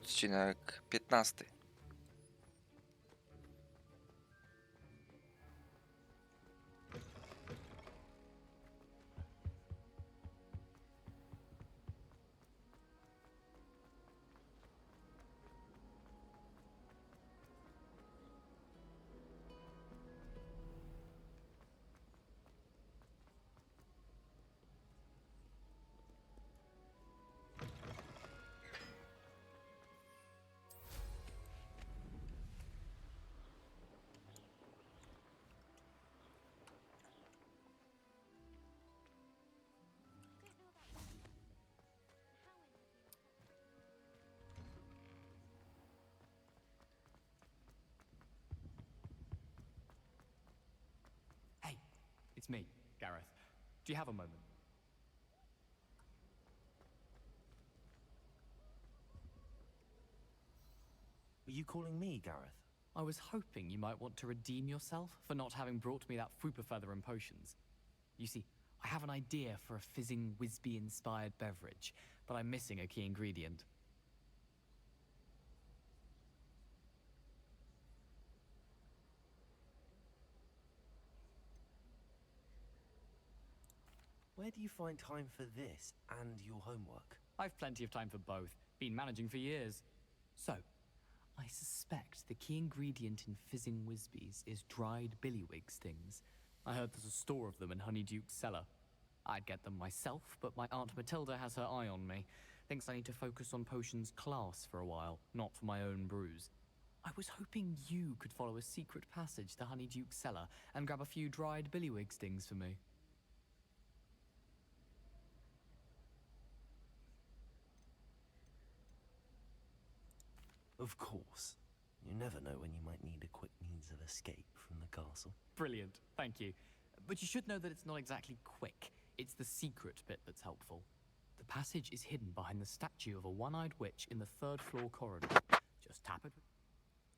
odcinek 15. Hey, it's me, Gareth. Do you have a moment? Are you calling me, Gareth? I was hoping you might want to redeem yourself for not having brought me that Fupa feather and potions. You see, I have an idea for a fizzing Wisby-inspired beverage, but I'm missing a key ingredient. Where do you find time for this and your homework? I've plenty of time for both. Been managing for years. So, I suspect the key ingredient in fizzing Wisbies is dried billywig stings. I heard there's a store of them in Honeyduke's cellar. I'd get them myself, but my Aunt Matilda has her eye on me. Thinks I need to focus on potions class for a while, not for my own brews. I was hoping you could follow a secret passage to Honeyduke's cellar and grab a few dried billywig stings for me. Of course. You never know when you might need a quick means of escape from the castle. Brilliant, thank you. But you should know that it's not exactly quick. It's the secret bit that's helpful. The passage is hidden behind the statue of a one-eyed witch in the third floor corridor. Just tap it.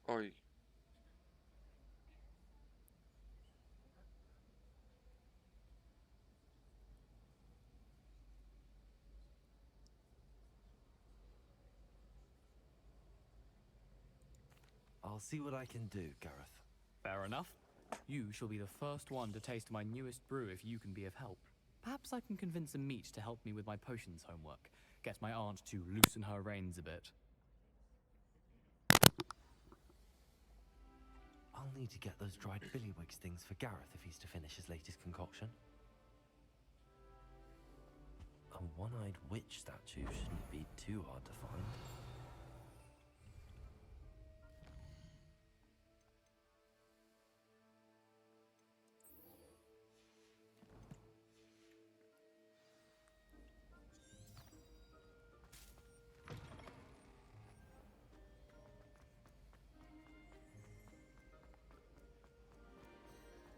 Oj. I'll see what I can do, Gareth. Fair enough. You shall be the first one to taste my newest brew if you can be of help. Perhaps I can convince a meat to help me with my potions homework. Get my aunt to loosen her reins a bit. I'll need to get those dried billywig stings for Gareth if he's to finish his latest concoction. A one-eyed witch statue shouldn't be too hard to find.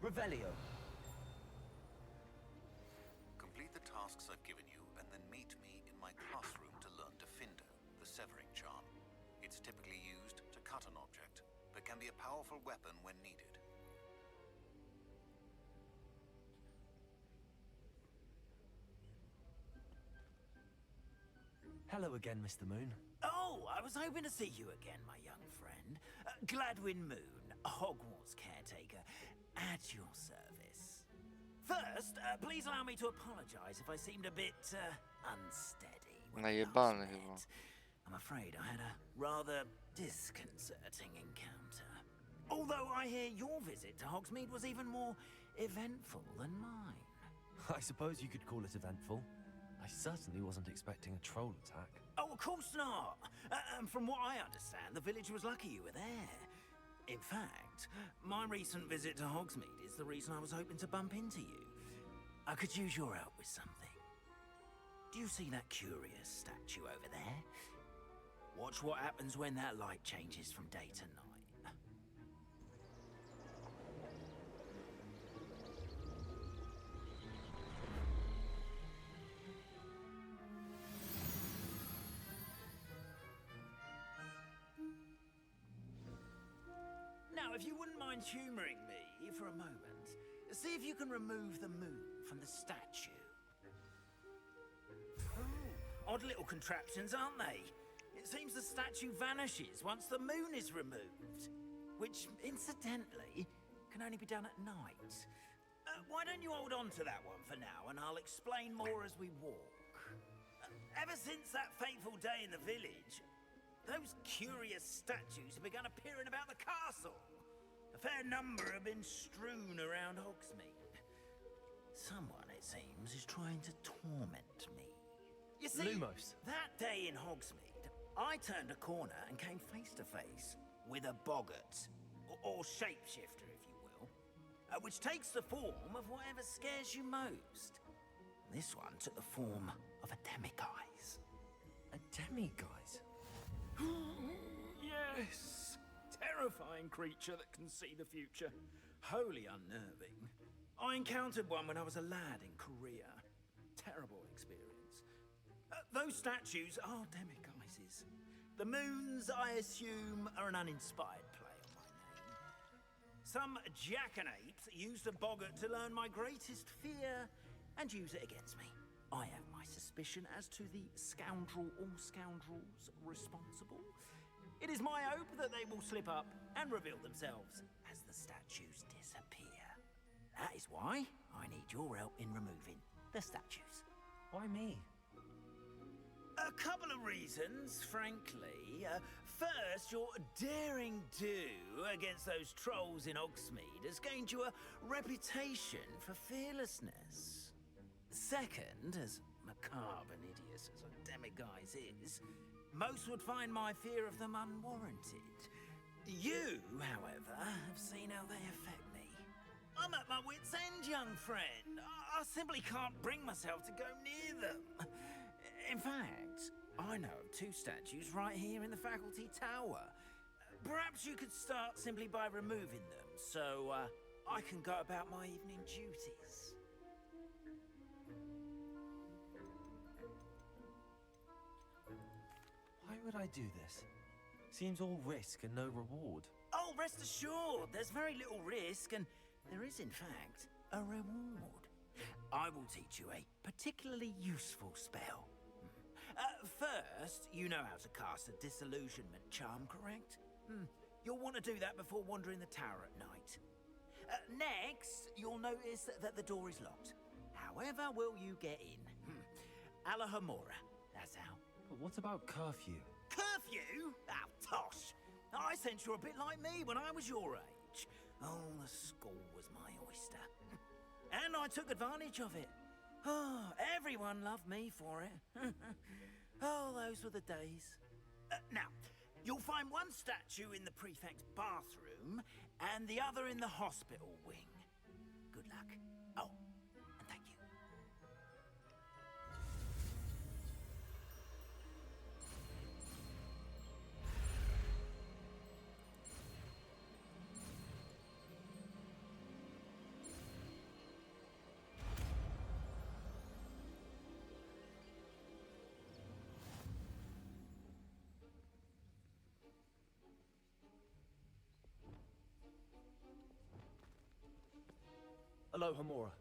Revelio. Complete the tasks I've given you, and then meet me in my classroom to learn Defindo, the severing charm. It's typically used to cut an object, but can be a powerful weapon when needed. Hello again, Mr. Moon. Oh, I was hoping to see you again, my young friend. Gladwin Moon, Hogwarts caretaker, at your service. First, please allow me to apologize if I seemed a bit unsteady when we last Najebany met. chyba. I'm afraid I had a rather disconcerting encounter. Although I hear your visit to Hogsmeade was even more eventful than mine. I suppose you could call it eventful. I certainly wasn't expecting a troll attack. Oh, of course not. And from what I understand, the village was lucky you were there. In fact, my recent visit to Hogsmeade is the reason I was hoping to bump into you. I could use your help with something. Do you see that curious statue over there? Watch what happens when that light changes from day to night. Now, if you wouldn't mind humoring me for a moment, see if you can remove the moon from the statue. Ooh, odd little contraptions, aren't they? seems the statue vanishes once the moon is removed. Which, incidentally, can only be done at night. Why don't you hold on to that one for now, and I'll explain more as we walk. Ever since that fateful day in the village, those curious statues have begun appearing about the castle. A fair number have been strewn around Hogsmeade. Someone, it seems, is trying to torment me. You see, Lumos. that day in Hogsmeade, I turned a corner and came face to face with a boggart, or shapeshifter, if you will, which takes the form of whatever scares you most. This one took the form of a demiguise. A demiguise? Yes! Terrifying creature that can see the future. Wholly unnerving. I encountered one when I was a lad in Korea. Terrible experience. Those statues are demiguises. The moons, I assume, are an uninspired play on my name. Some jackanapes used a boggart to learn my greatest fear and use it against me. I have my suspicion as to the scoundrel or scoundrels responsible. It is my hope that they will slip up and reveal themselves as the statues disappear. That is why I need your help in removing the statues. Why me? A couple of reasons, frankly. First, your daring do against those trolls in Hogsmeade has gained you a reputation for fearlessness. Second, as macabre and hideous as a demiguise is, most would find my fear of them unwarranted. You, however, have seen how they affect me. I'm at my wit's end, young friend. I simply can't bring myself to go near them. In fact, I know of two statues right here in the faculty tower. Perhaps you could start simply by removing them, so I can go about my evening duties. Why would I do this? Seems all risk and no reward. Oh, rest assured, there's very little risk, and there is, in fact, a reward. I will teach you a particularly useful spell. First, you know how to cast a disillusionment charm, correct? You'll want to do that before wandering the tower at night. Next, you'll notice that the door is locked. However will you get in? Alahomora, that's how. But what about curfew? Curfew? Oh, tosh. I sense you're a bit like me when I was your age. Oh, the school was my oyster. And I took advantage of it. Oh, everyone loved me for it. Oh, those were the days. Now, you'll find one statue in the prefect's bathroom and the other in the hospital wing. Good luck. Oh, and thank you. Hello, Hamora.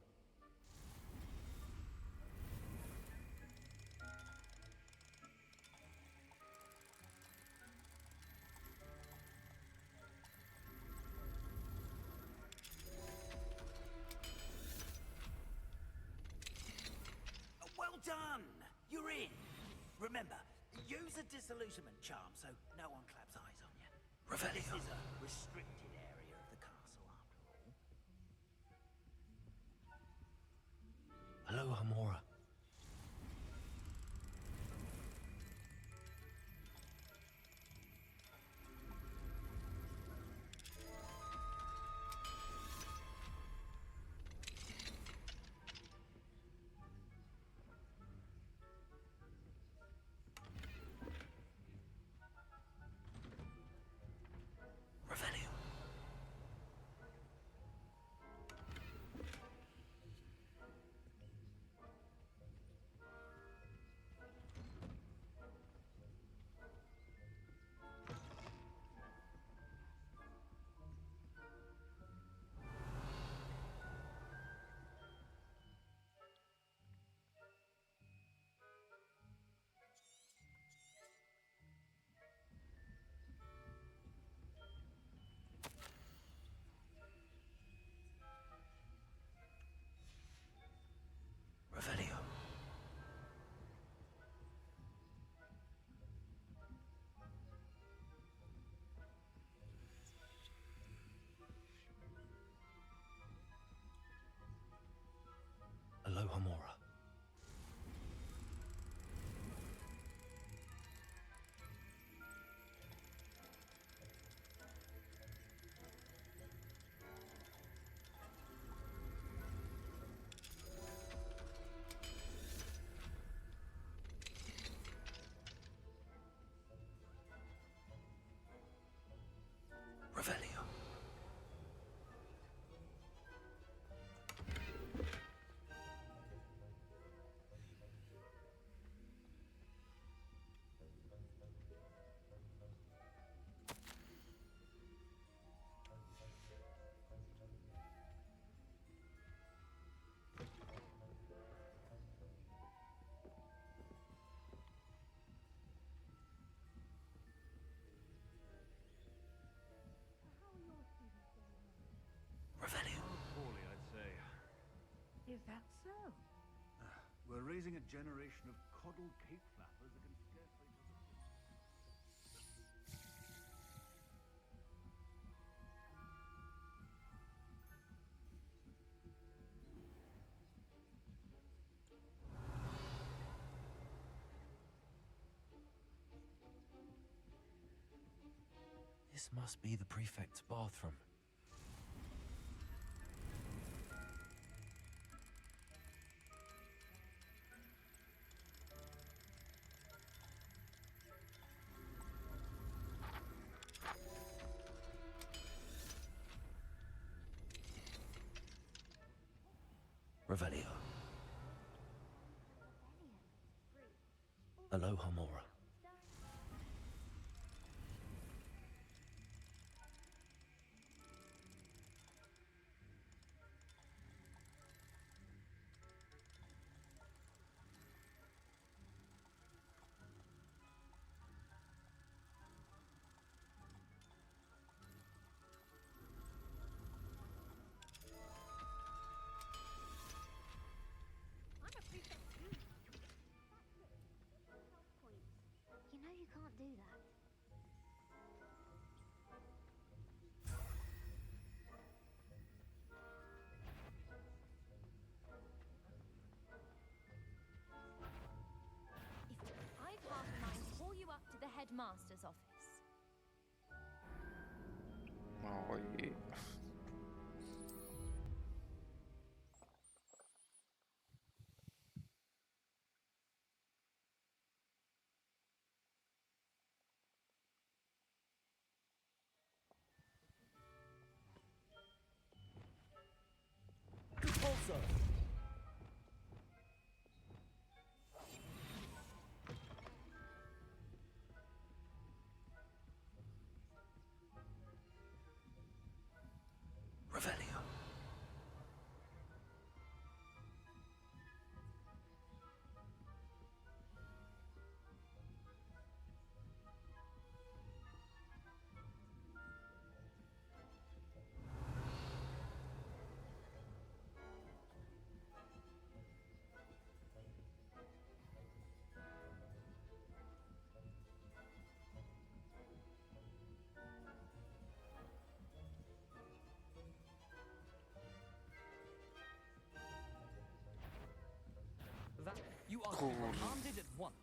Well done! You're in. Remember, use a disillusionment charm so no one claps eyes on you. This is a restricted area of the castle, after all. Hello, Hamora. Revelio. that so? We're raising a generation of coddled cape flappers that can scarcely... This must be the prefect's bathroom. Revelio. Aloha Mora. I'm a prefect too. Point. You know you can't do that. I've half a mind to haul you up to the headmaster's office. Oj. Repulsor! Revelio. That you are to be Cool. commanded at once.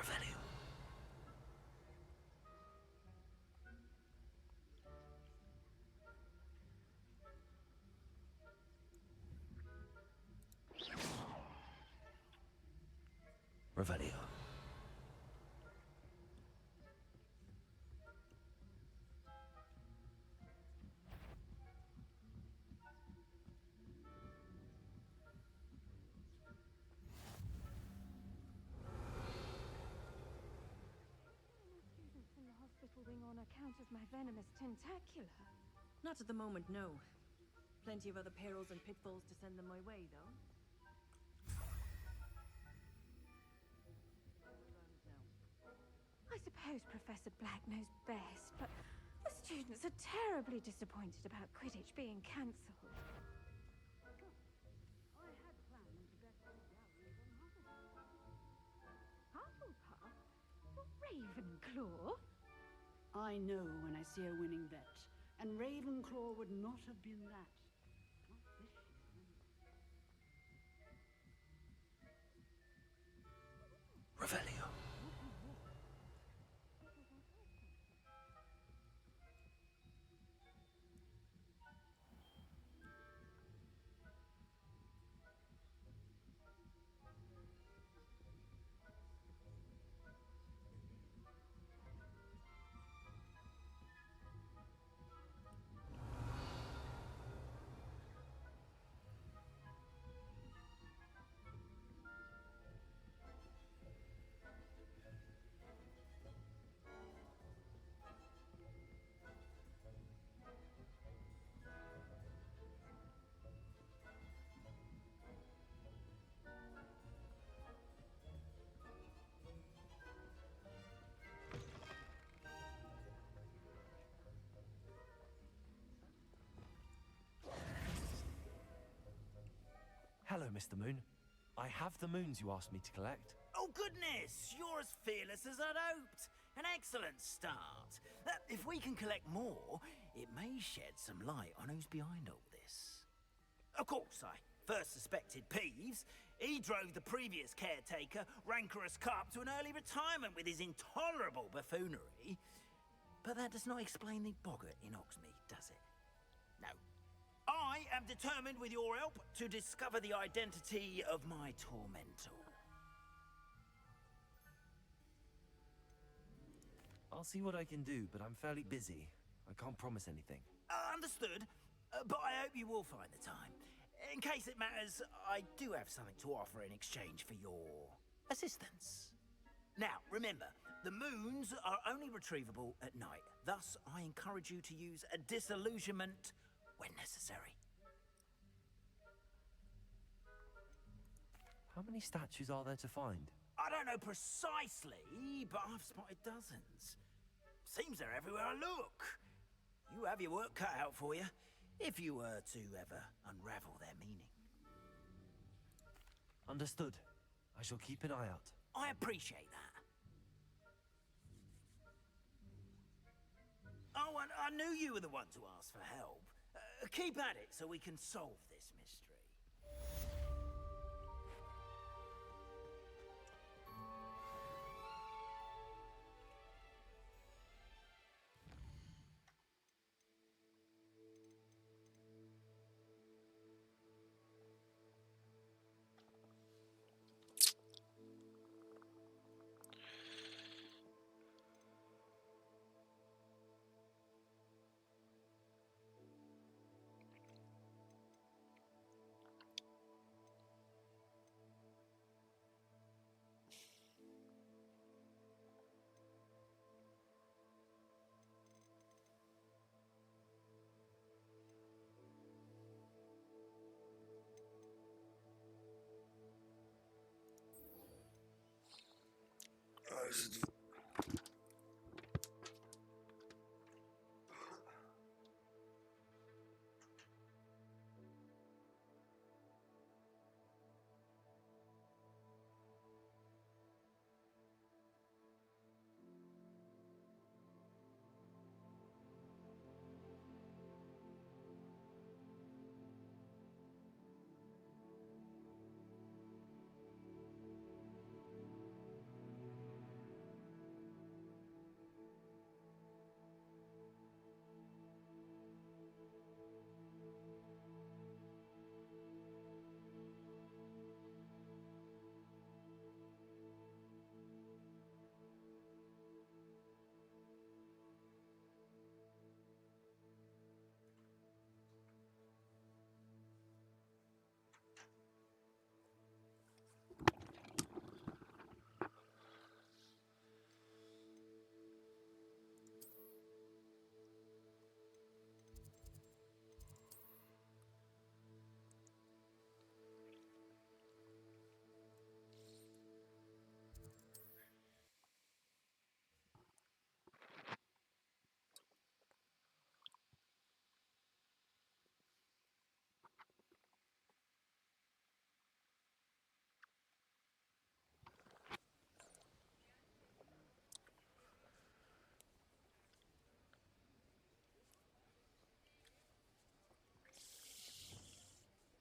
Revelio. Revelio. Students in the hospital wing on account of my venomous tentacular. Not at the moment, no. Plenty of other perils and pitfalls to send them my way, though. I suppose Professor Black knows best, but the students are terribly disappointed about Quidditch being cancelled. I had planned to decorate galleries on Hufflepuff? Ravenclaw? I know when I see a winning bet, and Ravenclaw would not have been that. Not this year. Hello, Mr. Moon. I have the moons you asked me to collect. Oh, goodness! You're as fearless as I'd hoped. An excellent start. If we can collect more, it may shed some light on who's behind all this. Of course, I first suspected Peeves. He drove the previous caretaker, Rancorous Carp, to an early retirement with his intolerable buffoonery. But that does not explain the boggart in Hogsmeade, does it? No. I am determined, with your help, to discover the identity of my tormentor. I'll see what I can do, but I'm fairly busy. I can't promise anything. Understood. But I hope you will find the time. In case it matters, I do have something to offer in exchange for your assistance. Now, remember, the moons are only retrievable at night. Thus, I encourage you to use a disillusionment when necessary. How many statues are there to find? I don't know precisely, but I've spotted dozens. Seems they're everywhere I look. You have your work cut out for you, if you were to ever unravel their meaning. Understood. I shall keep an eye out. I appreciate that. Oh, and I knew you were the one to ask for help. Keep at it so we can solve this mystery.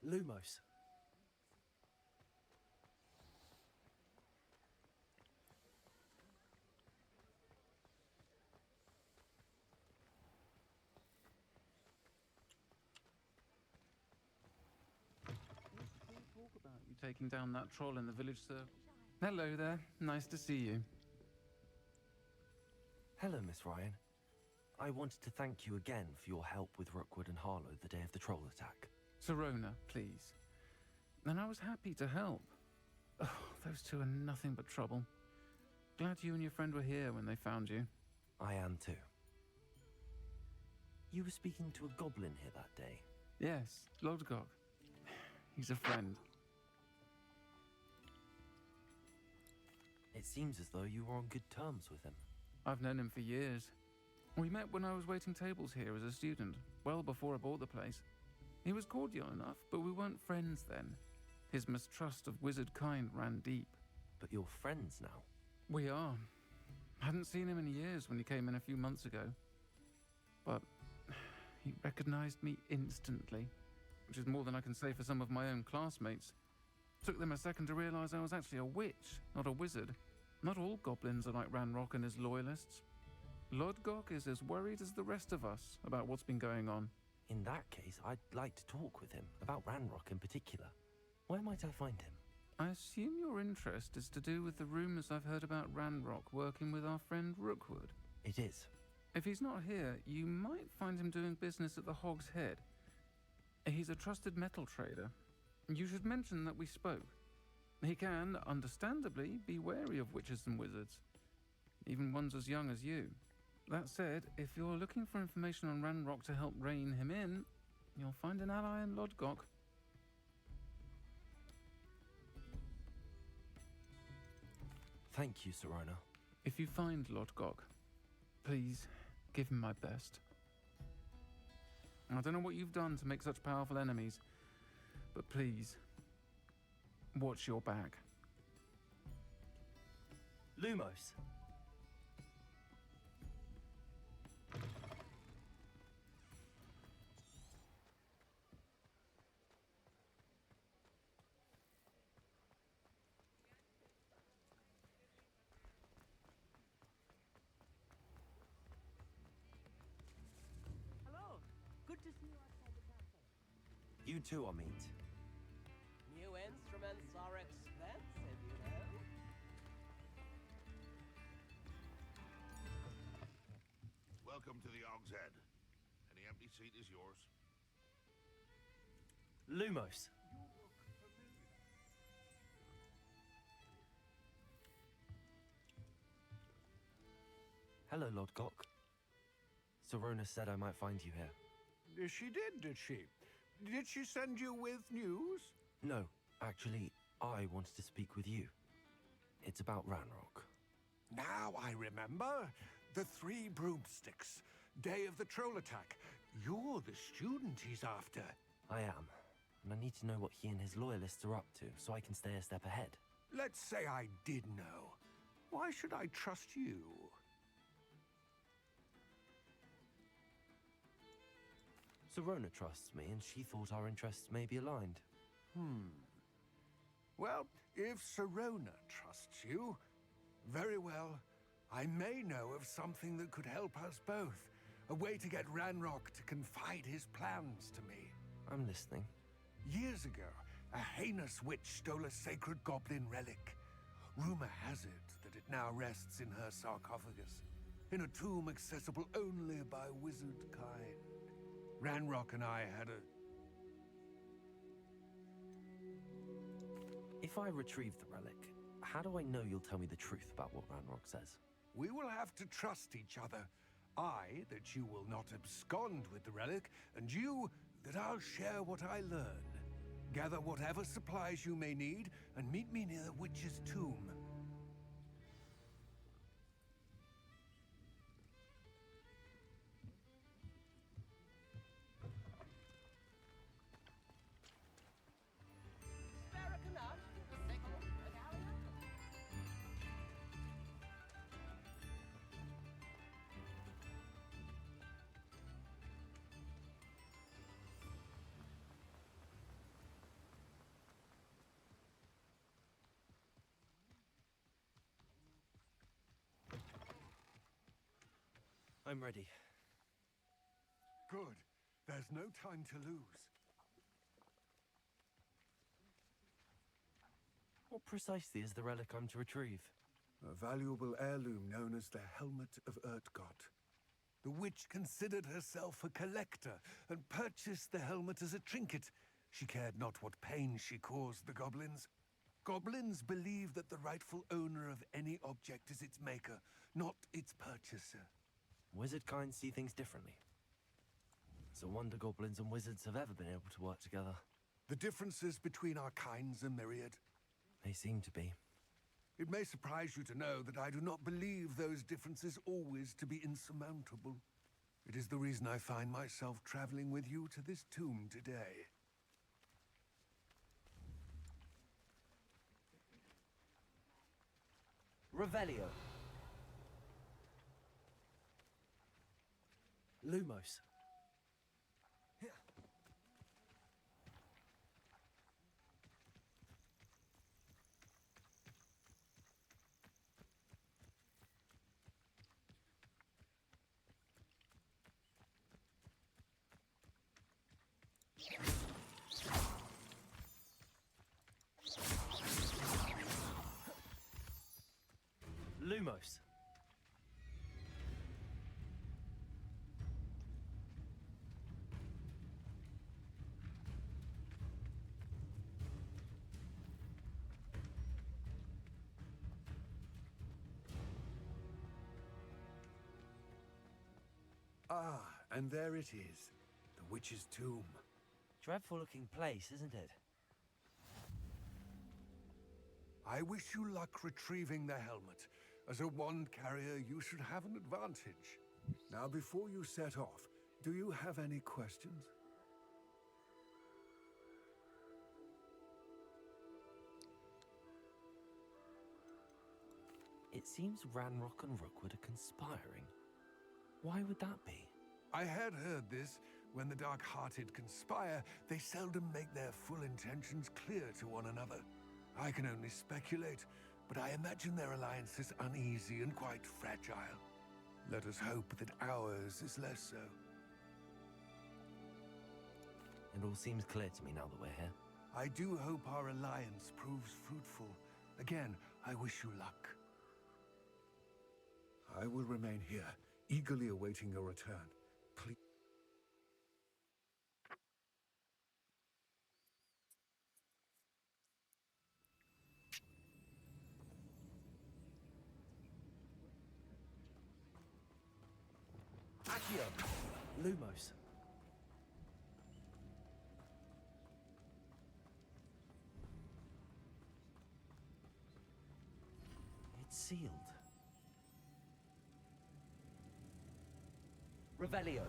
Lumos. Talk about you taking down that troll in the village, sir. Hello there. Nice to see you. Hello, Miss Ryan. I wanted to thank you again for your help with Rookwood and Harlow the day of the troll attack. Serona, please. And I was happy to help. Oh, those two are nothing but trouble. Glad you and your friend were here when they found you. I am too. You were speaking to a goblin here that day. Yes, Lodgok. He's a friend. It seems as though you were on good terms with him. I've known him for years. We met when I was waiting tables here as a student, well before I bought the place. He was cordial enough, but we weren't friends then. His mistrust of wizard kind ran deep. But you're friends now. We are. Hadn't seen him in years when he came in a few months ago. But he recognized me instantly, which is more than I can say for some of my own classmates. Took them a second to realize I was actually a witch, not a wizard. Not all goblins are like Ranrock and his loyalists. Lodgok is as worried as the rest of us about what's been going on. In that case, I'd like to talk with him, about Ranrock in particular. Where might I find him? I assume your interest is to do with the rumors I've heard about Ranrock working with our friend Rookwood. It is. If he's not here, you might find him doing business at the Hog's Head. He's a trusted metal trader. You should mention that we spoke. He can, understandably, be wary of witches and wizards, even ones as young as you. That said, if you're looking for information on Ranrock to help rein him in, you'll find an ally in Lodgok. Thank you, Serona. If you find Lodgok, please give him my best. I don't know what you've done to make such powerful enemies, but please, watch your back. Lumos. Hello. Good to see you outside the castle. You too, Amit. New instruments are expensive, you know. Welcome to the Hog's Head. Any empty seat is yours. Lumos. Hello, Lodgok. Serona said I might find you here. She did she? Did she send you with news? No, actually, I wanted to speak with you. It's about Ranrock. Now I remember. The 3 broomsticks. Day of the troll attack. You're the student he's after. I am. And I need to know what he and his loyalists are up to, so I can stay a step ahead. Let's say I did know. Why should I trust you? Serona trusts me, and she thought our interests may be aligned. Well, if Serona trusts you, very well. I may know of something that could help us both. A way to get Ranrock to confide his plans to me. I'm listening. Years ago, a heinous witch stole a sacred goblin relic. Rumor has it that it now rests in her sarcophagus, in a tomb accessible only by wizard kind. Ranrock and I had a... If I retrieve the relic, how do I know you'll tell me the truth about what Ranrock says? We will have to trust each other. I, that you will not abscond with the relic, and you, that I'll share what I learn. Gather whatever supplies you may need, and meet me near the witch's tomb. I'm ready. Good. There's no time to lose. What precisely is the relic I'm to retrieve? A valuable heirloom known as the Helmet of Urtgott. The witch considered herself a collector and purchased the helmet as a trinket. She cared not what pain she caused the goblins. Goblins believe that the rightful owner of any object is its maker, not its purchaser. Wizard kind see things differently. It's a wonder goblins and wizards have ever been able to work together. The differences between our kinds are myriad. They seem to be. It may surprise you to know that I do not believe those differences always to be insurmountable. It is the reason I find myself traveling with you to this tomb today. Revelio. Lumos. Lumos. Ah, and there it is. The witch's tomb. Dreadful looking place, isn't it? I wish you luck retrieving the helmet. As a wand carrier, you should have an advantage. Now, before you set off, do you have any questions? It seems Ranrock and Rookwood are conspiring. Why would that be? I had heard this. When the dark-hearted conspire, they seldom make their full intentions clear to one another. I can only speculate, but I imagine their alliance is uneasy and quite fragile. Let us hope that ours is less so. It all seems clear to me now that we're here. I do hope our alliance proves fruitful. Again, I wish you luck. I will remain here, eagerly awaiting your return. Please. Accio! Lumos. It's sealed. Revelio.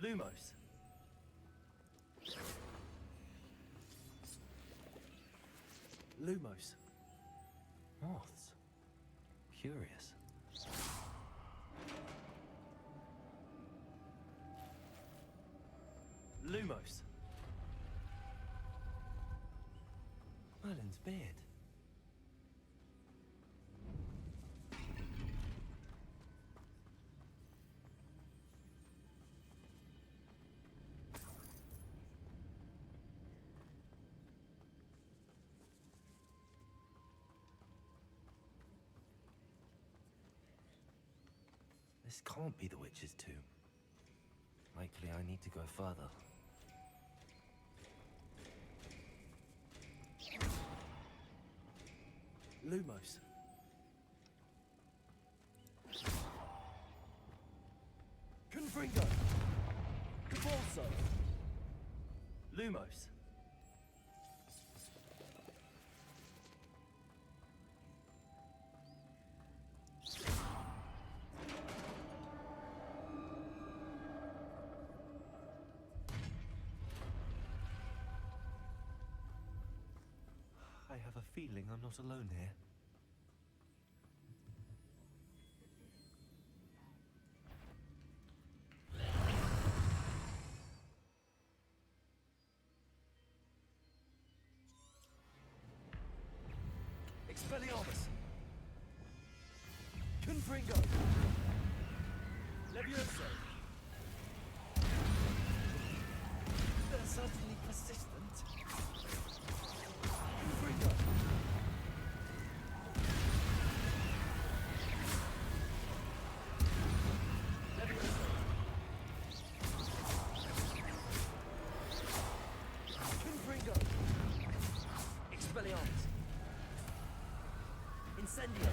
Lumos. Lumos. Moths. Curious. Lumos. Merlin's beard. This can't be the witch's tomb. Likely I need to go further. Lumos. Confringo. Convulso. Lumos. I have a feeling I'm not alone here. Expelliarmus! Confringo! Levioso! They're certainly persistent. Confringo! Levioso! Confringo! Expelliarmus! Incendio!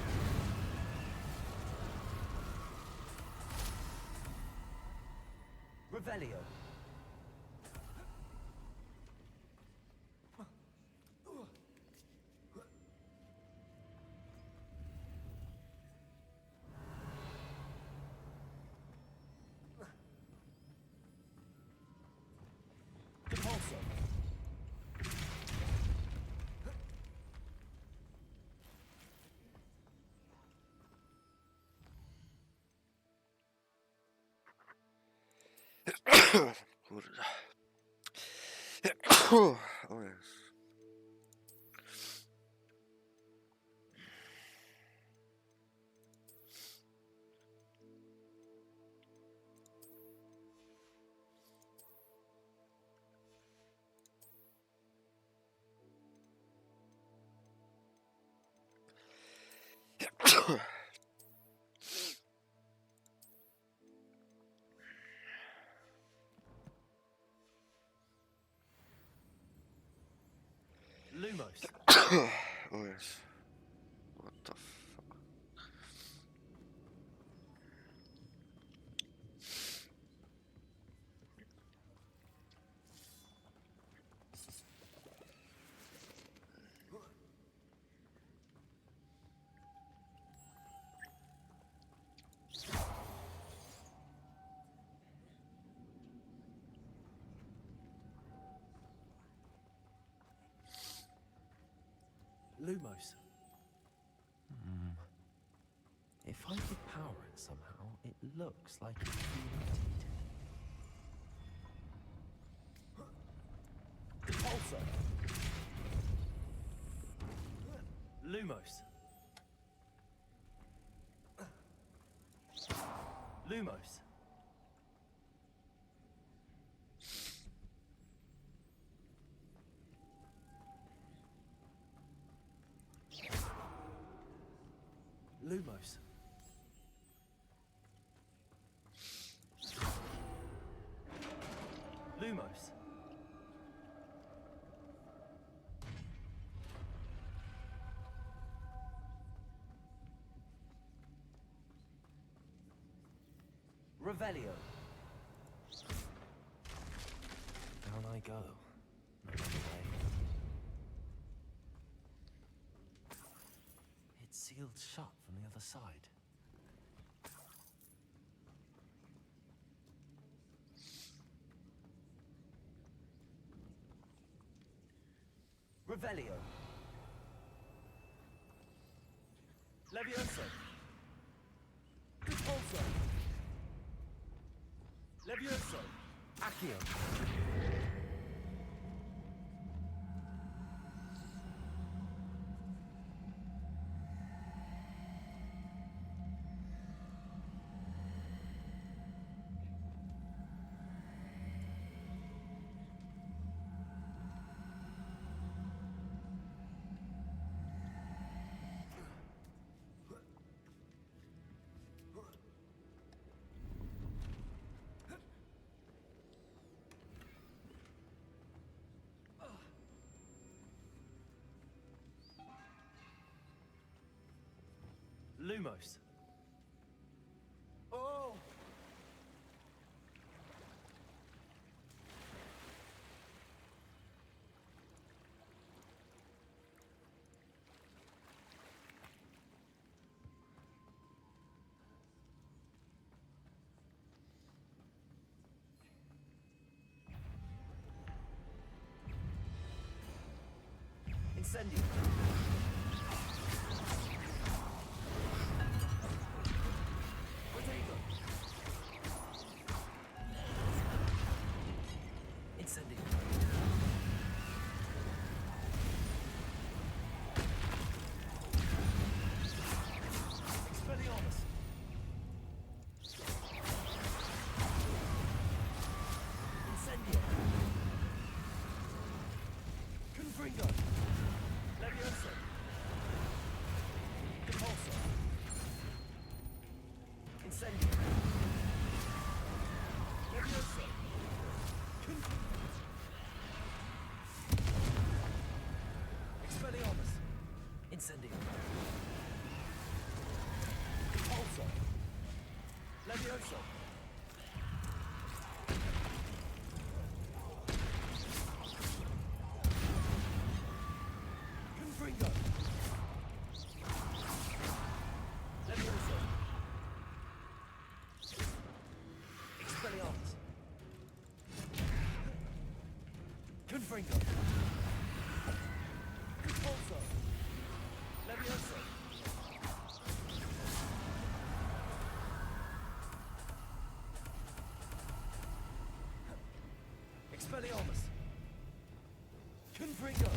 Revelio! Compulso! Kurde. O jest. Lumos. Oh yes. What the fuck? Lumos. If I could power it somehow, it looks like it's reactivated. Repulsor. Lumos. Lumos. Lumos. Lumos. Revelio. Down I go. No other way. It's sealed shut from the other side. Revelio. Levioso. Repulso. Levioso. Accio. Lumos. Oh! Incendio. Incendio. Repulso. Levioso. Confringo. Levioso. Expelliarmus. Confringo. Repulso. Levioso. Expelliarmus! Confringo!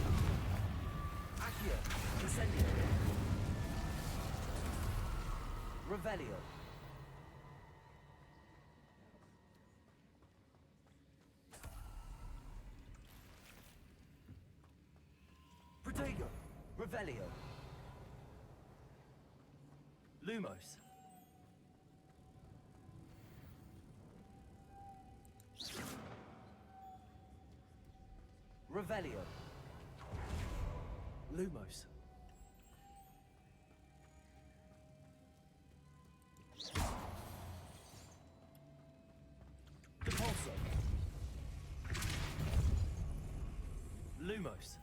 Accio! Incendio! Revelio! Protego! Revelio! Lumos! Revelio. Lumos. Depulso. Lumos.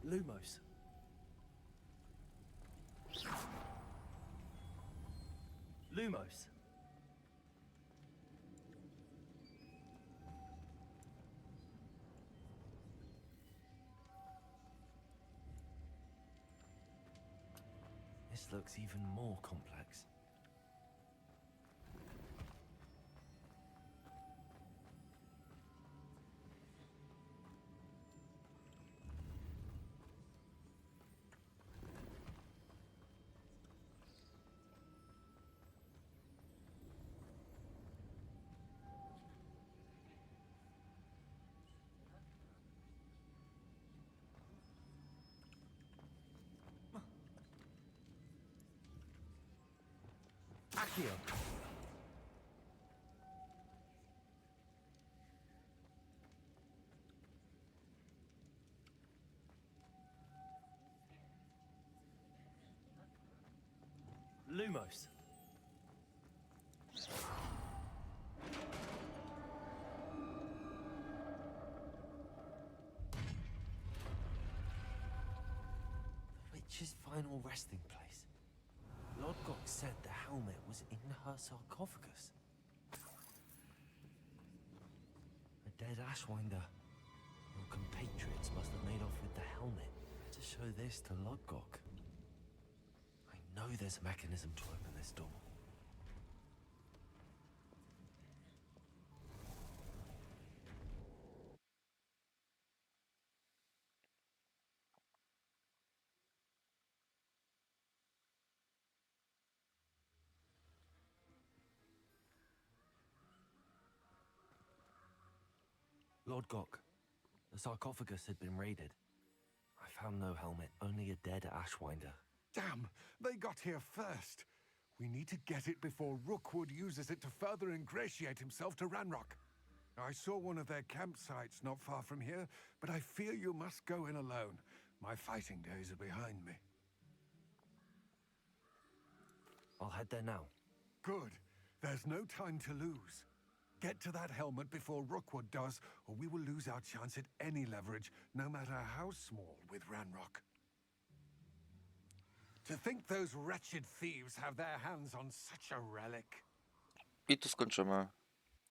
Lumos. Lumos. This looks even more complex. Accio. Lumos. The witch's final resting place. Lord Gok said the helmet was in her sarcophagus. A dead Ashwinder. Your compatriots must have made off with the helmet to show this to Lord Gok. I know there's a mechanism to open this door. Lord Gok, the sarcophagus had been raided. I found no helmet, only a dead Ashwinder. Damn! They got here first. We need to get it before Rookwood uses it to further ingratiate himself to Ranrock. I saw one of their campsites not far from here, but I fear you must go in alone. My fighting days are behind me. I'll head there now. Good. There's no time to lose. Get to that helmet before Rookwood does, or we will lose our chance at any leverage, no matter how small, with Ranrock. To think those wretched thieves have their hands on such a relic. I tu skończymy.